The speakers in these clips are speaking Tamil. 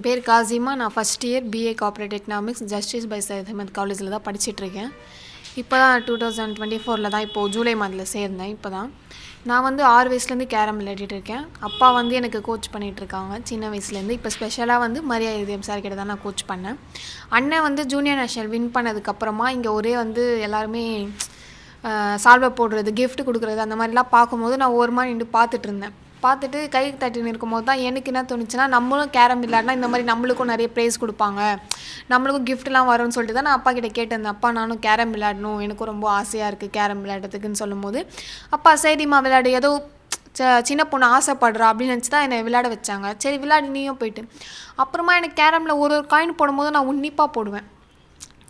பேர் காசிமா. நான் first year BA corporate economics justice பை சையத் அஹமத் காலேஜில் தான் படிச்சிட்ருக்கேன். இப்போ தான் 2024 தான் இப்போது ஜூலை மாதத்தில் சேர்ந்தேன். இப்போ தான் நான் வந்து 6 வயசுலேருந்து கேரம் விளையாடிட்டு இருக்கேன். அப்பா வந்து எனக்கு கோச் பண்ணிகிட்ருக்காங்க சின்ன வயசுலேருந்து. இப்போ ஸ்பெஷலாக வந்து மரியாதை இதயம் சார் கிட்ட தான் நான் கோச் பண்ணேன். அண்ணன் வந்து ஜூனியர் நேஷனல் வின் பண்ணதுக்கப்புறமா இங்கே ஒரே வந்து எல்லாருமே சால்வை போடுறது, கிஃப்ட் கொடுக்குறது அந்த மாதிரிலாம் பார்க்கும்போது நான் ஒரு மாதிரி நின்று பார்த்துட்டு இருந்தேன். பார்த்துட்டு கை தட்டின்னு இருக்கும்போது தான் எனக்கு என்ன தோணுச்சுன்னா, நம்மளும் கேரம் விளையாடினா இந்த மாதிரி நம்மளுக்கும் நிறைய ப்ரைஸ் கொடுப்பாங்க, நம்மளுக்கும் கிஃப்ட்லாம் வரும்னு சொல்லிட்டு தான் நான் அப்பா கிட்டே கேட்டிருந்தேன். அப்பா நானும் கேரம் விளையாடணும், எனக்கும் ரொம்ப ஆசையாக இருக்குது கேரம் விளையாடுறதுக்குன்னு சொல்லும்போது, அப்பா சரிம்மா விளையாடு, ஏதோ சின்ன பொண்ணு ஆசைப்படுறா அப்படின்னு நினச்சி தான் என்னை விளையாட வச்சாங்க. சரி விளையாடி நீயும் போயிட்டு. அப்புறமா எனக்கு கேரமில் ஒரு காயின் போடும்போது நான் உன்னிப்பாக போடுவேன்.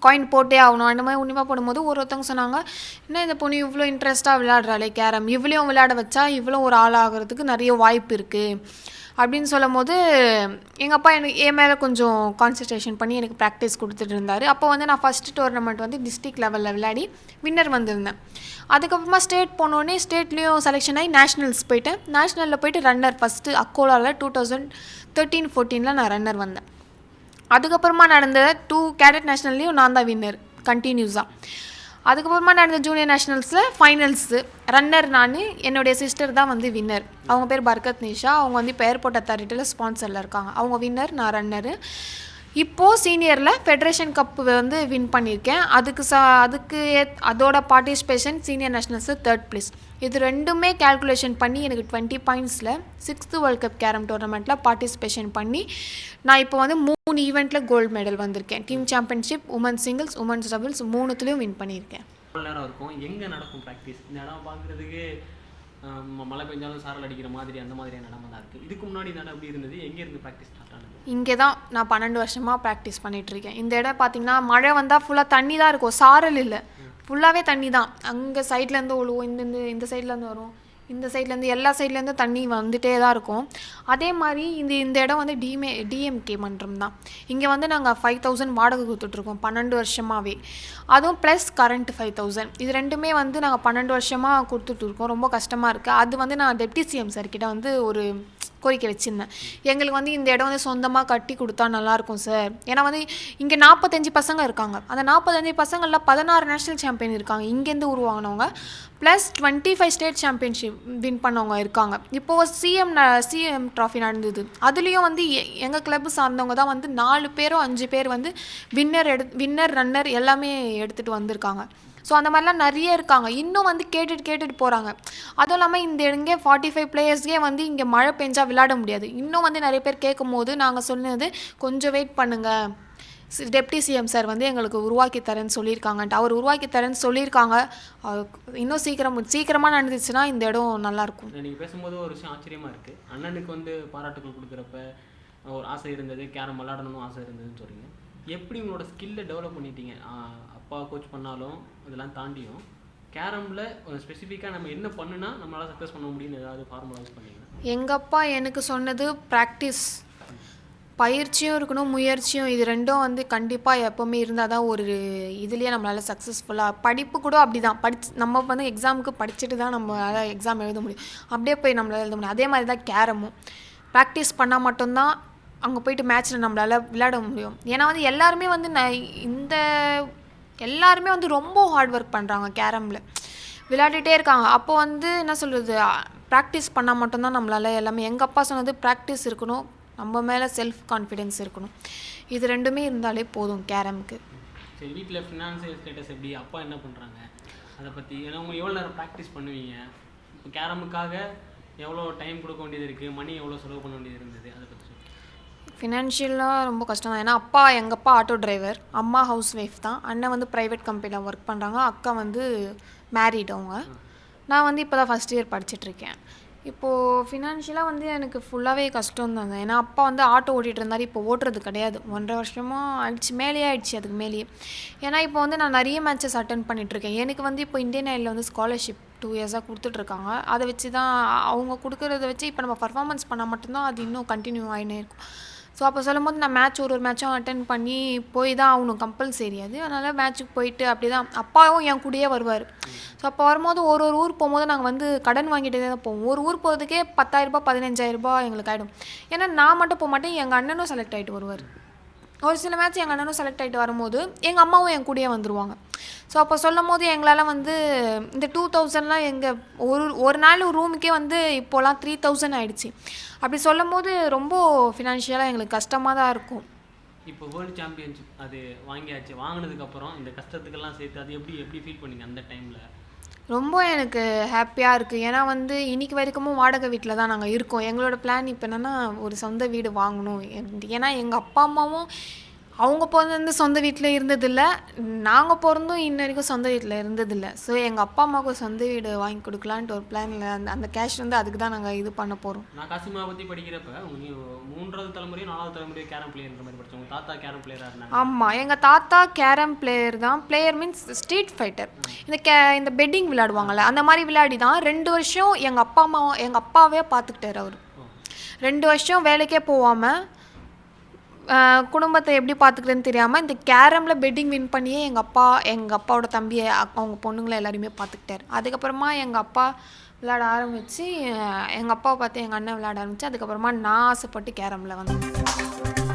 காயின் போட்டே ஆகணும் அந்த மாதிரி உன்னிப்பாக போடும்போது ஒருத்தவங்க சொன்னாங்க, என்ன இந்த பொண்ணு இவ்வளோ இன்ட்ரெஸ்ட்டாக விளையாடுறாளே கேரம், இவ்வளையும் விளையாட வச்சா இவ்வளோ ஒரு ஆள் ஆகிறதுக்கு நிறைய வாய்ப்பு இருக்குது அப்படின்னு சொல்லும் போது எங்கள் அப்பா எனக்கு என் மேலே கொஞ்சம் கான்சன்ட்ரேஷன் பண்ணி எனக்கு ப்ராக்டிஸ் கொடுத்துட்டு இருந்தார். அப்போ வந்து நான் ஃபஸ்ட்டு டோர்னமெண்ட் வந்து டிஸ்ட்ரிக்ட் லெவலில் விளையாடி வின்னர் வந்திருந்தேன். அதுக்கப்புறமா ஸ்டேட் போனோடனே ஸ்டேட்லேயும் செலெக்ஷன் ஆகி நேஷ்னல்ஸ் போயிட்டேன். நேஷ்னலில் போயிட்டு ரன்னர் ஃபஸ்ட்டு அக்கோலாவில் 2013-14 நான் ரன்னர் வந்தேன். அதுக்கப்புறமா நடந்த 2 கேடட் நேஷ்னல்லையும் நான் தான் வின்னர் கண்டினியூஸாக. அதுக்கப்புறமா நடந்த ஜூனியர் நேஷ்னல்ஸில் ஃபைனல்ஸு ரன்னர் நான், என்னுடைய சிஸ்டர் தான் வந்து வின்னர். அவங்க பேர் பர்கத் நிஷா. அவங்க வந்து இப்போ ஏர்போர்ட் அத்தாரிட்டியில் ஸ்பான்சரில் இருக்காங்க. அவங்க வின்னர், நான் ரன்னரு. இப்போது சீனியரில் ஃபெடரேஷன் கப்பு வந்து வின் பண்ணியிருக்கேன். அதோட பார்ட்டிசிபேஷன் சீனியர் நேஷ்னல்ஸில் 3rd place. இது ரெண்டுமே கேல்குலேஷன் பண்ணி எனக்கு 20 பாயிண்ட்ஸில் 6th வேர்ல்ட் கப் கேரம் டோர்னமெண்ட்டில் பார்ட்டிசிபேஷன் பண்ணி நான் இப்போ வந்து 3 ஈவெண்ட்டில் கோல்டு மெடல் வந்திருக்கேன். Team championship, women's singles, women's doubles 3த்துலேயும் வின் பண்ணியிருக்கேன். நேரம் இருக்கும். எங்கே நடக்கும் ப்ராக்டிஸ்? இந்த இடம் பார்க்குறதுக்கு மழை பெஞ்சாலும் சாரல் அடிக்கிற மாதிரி அந்த மாதிரியான இடம் தான் இருக்குது. இதுக்கு முன்னாடி இந்த இடம் எப்படி இருந்தது? எங்கேருந்து ப்ராக்டிஸ் ஸ்டார்ட் ஆனது? இங்கே தான் நான் 12 வருஷமாக ப்ராக்டிஸ் பண்ணிகிட்ருக்கேன். இந்த இடம் பார்த்திங்கன்னா மழை வந்தால் ஃபுல்லாக தண்ணி தான் இருக்கும், சாரல் இல்லை, ஃபுல்லாகவே தண்ணி தான். அங்கே சைட்லேருந்து விழுவும், இந்த சைட்லேருந்து வரும், இந்த சைட்லேருந்து எல்லா சைட்லேருந்து தண்ணி வந்துகிட்டே தான் இருக்கும். அதே மாதிரி இந்த இடம் வந்து டிஎம்கே மன்றம் தான். இங்கே வந்து நாங்கள் 5000 வாடகை கொடுத்துட்ருக்கோம் 12 வருஷமாகவே. அதுவும் ப்ளஸ் கரண்ட் 5000. இது ரெண்டுமே வந்து நாங்கள் 12 வருஷமாக கொடுத்துட்ருக்கோம். ரொம்ப கஷ்டமாக இருக்குது. அது வந்து நான் டெப்டி சிஎம் சார்கிட்ட வந்து ஒரு கோரிக்கை வச்சுருந்தேன். எங்களுக்கு வந்து இந்த இடம் வந்து சொந்தமாக கட்டி கொடுத்தா நல்லாயிருக்கும் சார். ஏன்னா வந்து இங்கே 45 பசங்க இருக்காங்க. அந்த 45 பசங்களில் 16 நேஷ்னல் சாம்பியன் இருக்காங்க இங்கேருந்து உருவாங்கினவங்க, ப்ளஸ் 25 ஸ்டேட் சாம்பியன்ஷிப் வின் பண்ணவங்க இருக்காங்க. இப்போது சிஎம் ட்ராஃபி நடந்தது. அதுலேயும் வந்து எங்கள் கிளப்பு சார்ந்தவங்க தான் வந்து 4 பேரோ 5 பேர் வந்து வின்னர் ரன்னர் எல்லாமே எடுத்துகிட்டு வந்திருக்காங்க. ஸோ அந்த மாதிரிலாம் நிறைய இருக்காங்க. இன்னும் வந்து கேட்டுட்டு போகிறாங்க. அதுவும் இல்லாமல் இந்த இங்கே 45 பிளேயர்ஸ்க்கே வந்து இங்கே மழை பெஞ்சா விளையாட முடியாது. இன்னும் வந்து நிறைய பேர் கேட்கும் போது நாங்கள் சொன்னது, கொஞ்சம் வெயிட் பண்ணுங்கள், டெப்டி சிஎம் சார் வந்து எங்களுக்கு உருவாக்கி தரேன்னு சொல்லியிருக்காங்கன்ட்டு. அவர் உருவாக்கி தரேன்னு சொல்லியிருக்காங்க. இன்னும் சீக்கிரமாக நடந்துச்சுன்னா இந்த இடம் நல்லாயிருக்கும். நீங்கள் பேசும்போது ஒரு விஷயம் ஆச்சரியமாக இருக்குது. அண்ணனுக்கு வந்து பாராட்டுகள் கொடுக்குறப்ப ஒரு ஆசை இருந்தது, கேரம் விளையாடணும்னு ஆசை இருந்ததுன்னு சொல்கிறீங்க. எப்படி உங்களோட ஸ்கில்லை டெவலப் பண்ணிட்டீங்க? அப்பா கோச் பண்ணாலும் அதெல்லாம் தாண்டியும் கேரமில் ஒரு ஸ்பெசிஃபிக்காக நம்ம என்ன பண்ணுனா நம்மளால் சக்ஸஸ் பண்ண முடியும்னு ஏதாவது ஃபார்முலா யூஸ் பண்ணிங்க? எங்கள் அப்பா எனக்கு சொன்னது ப்ராக்டிஸ், பயிற்சியும் இருக்கணும், முயற்சியும். இது ரெண்டும் வந்து கண்டிப்பாக எப்போவுமே இருந்தால் தான் ஒரு இதுலேயே நம்மளால் சக்ஸஸ்ஃபுல்லாக. படிப்பு கூட அப்படி தான், நம்ம வந்து எக்ஸாமுக்கு படிச்சுட்டு தான் நம்மளால் எக்ஸாம் எழுத முடியும். அப்படியே போய் நம்மளால் எழுத முடியும். அதே மாதிரி தான் கேரமும். ப்ராக்டிஸ் பண்ணால் மட்டும்தான் அங்கே போய்ட்டு மேட்ச்சில் நம்மளால் விளையாட முடியும். ஏன்னா வந்து எல்லாருமே வந்து எல்லாருமே வந்து ரொம்ப ஹார்ட் ஒர்க் பண்ணுறாங்க கேரமில், விளையாடிட்டே இருக்காங்க. அப்போ வந்து என்ன சொல்கிறது, ப்ராக்டிஸ் பண்ணால் மட்டும்தான் நம்மளால் எல்லாமே. எங்கள் அப்பா சொன்னது ப்ராக்டிஸ் இருக்கணும், நம்ம மேலே செல்ஃப் கான்ஃபிடென்ஸ் இருக்கணும். இது ரெண்டுமே இருந்தாலே போதும் கேரமுக்கு. சரி, வீட்டில் ஃபினான்சியல் ஸ்டேட்டஸ் எப்படி? அப்பா என்ன பண்ணுறாங்க அதை பற்றி? ஏன்னா அவங்க எவ்வளோ நேரம் ப்ராக்டிஸ் பண்ணுவீங்க? இப்போ கேரமுக்காக எவ்வளோ டைம் கொடுக்க வேண்டியது இருக்குது, மணி எவ்வளோ செலவு பண்ண வேண்டியது இருந்தது, அதை பற்றி? ஃபினான்ஷியலாக ரொம்ப கஷ்டம் தான். ஏன்னா எங்கள் அப்பா ஆட்டோ டிரைவர், அம்மா ஹவுஸ் ஒய்ஃப் தான். அண்ணன் வந்து ப்ரைவேட் கம்பெனியில் ஒர்க் பண்ணுறாங்க, அக்கா வந்து மேரிட். அவங்க நான் வந்து இப்போ தான் ஃபஸ்ட் இயர் படிச்சுட்ருக்கேன். இப்போது ஃபினான்ஷியலாக வந்து எனக்கு ஃபுல்லாகவே கஷ்டம் தான். ஏன்னா அப்பா வந்து ஆட்டோ ஓட்டிகிட்டு இருந்தார், இப்போ ஓட்டுறது கிடையாது. 1.5 வருஷமாக ஆயிடுச்சு, மேலேயே ஆயிடுச்சு, அதுக்கு மேலேயே. ஏன்னா இப்போ வந்து நான் நிறைய மேட்சஸ் அட்டன் பண்ணிகிட்ருக்கேன். எனக்கு வந்து இப்போ இந்தியன் ஆயிலில் வந்து ஸ்காலர்ஷிப் 2 இயர்ஸாக கொடுத்துட்ருக்காங்க. அதை வச்சு தான் அவங்க கொடுக்குறத வச்சு இப்போ நம்ம பர்ஃபார்மன்ஸ் பண்ணால் மட்டும்தான் அது இன்னும் கண்டினியூ ஆகினே இருக்கும். ஸோ அப்போ சொல்லும்போது நான் மேட்ச் ஒரு மேட்சும் அட்டென்ட் பண்ணி போய் தான் ஆகணும், கம்பல்சரி அது. அதனால் மேட்ச்சுக்கு போயிட்டு அப்படி தான் அப்பாவும் என் கூடயே வருவார். ஸோ அப்போ வரும்போது ஒரு ஊர் போகும்போது நாங்கள் வந்து கடன் வாங்கிட்டே தான் போவோம். ஒரு ஊர் போகிறதுக்கே 10,000 15,000 எங்களுக்கு ஆகிடும். ஏன்னா நான் மட்டும் போக மாட்டேன், எங்கள் அண்ணனும் செலக்ட் ஆகிட்டு வருவார். ஒரு சில மேட்ச் எங்கள் அண்ணனும் செலக்ட் ஆகிட்டு வரும்போது எங்கள் அம்மாவும் என் கூடயே வந்துடுவாங்க. ஸோ அப்போ சொல்லும் போது எங்களால் வந்து இந்த 2000லாம் எங்கள் ஒரு நாள் ரூமுக்கே வந்து இப்போலாம் 3000 ஆகிடுச்சு. அப்படி சொல்லும் போது ரொம்ப ஃபினான்ஷியலாக எங்களுக்கு கஷ்டமாக தான் இருக்கும். இப்போ வேர்ல்டு சாம்பியன்ஷிப் அது வாங்கியாச்சு, வாங்கினதுக்கப்புறம் இந்த கஷ்டத்துக்கெல்லாம் சேர்த்து அது எப்படி ஃபீல் பண்ணீங்க அந்த டைமில்? ரொம்ப எனக்கு ஹாப்பியாக இருக்குது. ஏன்னா வந்து இன்றைக்கி வரைக்கும் வாடகை வீட்டில் தான் நாங்கள் இருக்கோம். எங்களோட பிளான் இப்போ என்னென்னா ஒரு சொந்த வீடு வாங்கணும். ஏன்னா எங்கள் அப்பா அம்மாவும் அவங்க பிறந்து சொந்த வீட்டில் இருந்ததில்லை, நாங்கள் பிறந்தும் இன்ன வரைக்கும் சொந்த வீட்டில் இருந்ததில்லை. ஸோ எங்கள் அப்பா அம்மாவுக்கு சொந்த வீடு வாங்கி கொடுக்கலான்ட்டு ஒரு பிளானில் அந்த கேஷ் வந்து அதுக்கு தான் நாங்கள் இது பண்ண போகிறோம். நான் காசிமா பற்றி படிக்கிறப்ப மூன்றாவது தலைமுறையும் 4வது தலைமுறையும் கேரம் பிளேயர்ன்ற மாதிரி படித்தோம். உங்கள் தாத்தா கேரம் பிளேயராக இருந்தாங்க? ஆமாம், எங்கள் தாத்தா கேரம் பிளேயர் தான். Player means street fighter. இந்த பெட்டிங் விளையாடுவாங்கள்ல அந்த மாதிரி விளையாடி தான் 2 வருஷம் எங்கள் அப்பாவே பார்த்துக்கிட்டார். அவர் 2 வருஷம் வேலைக்கே போகாமல் குடும்பத்தை எப்படி பார்த்துக்கிறேன்னு தெரியாமல் இந்த கேரமில் பெட்டிங் வின் பண்ணியே எங்கள் அப்பாவோட தம்பியை அவங்க பொண்ணுங்களை எல்லாரையுமே பார்த்துக்கிட்டார். அதுக்கப்புறமா எங்கள் அப்பா விளையாட ஆரம்பித்து எங்கள் அப்பாவை பார்த்து எங்கள் அண்ணன் விளையாட ஆரம்பித்து அதுக்கப்புறமா நான் ஆசைப்பட்டு கேரமில் வந்தேன்.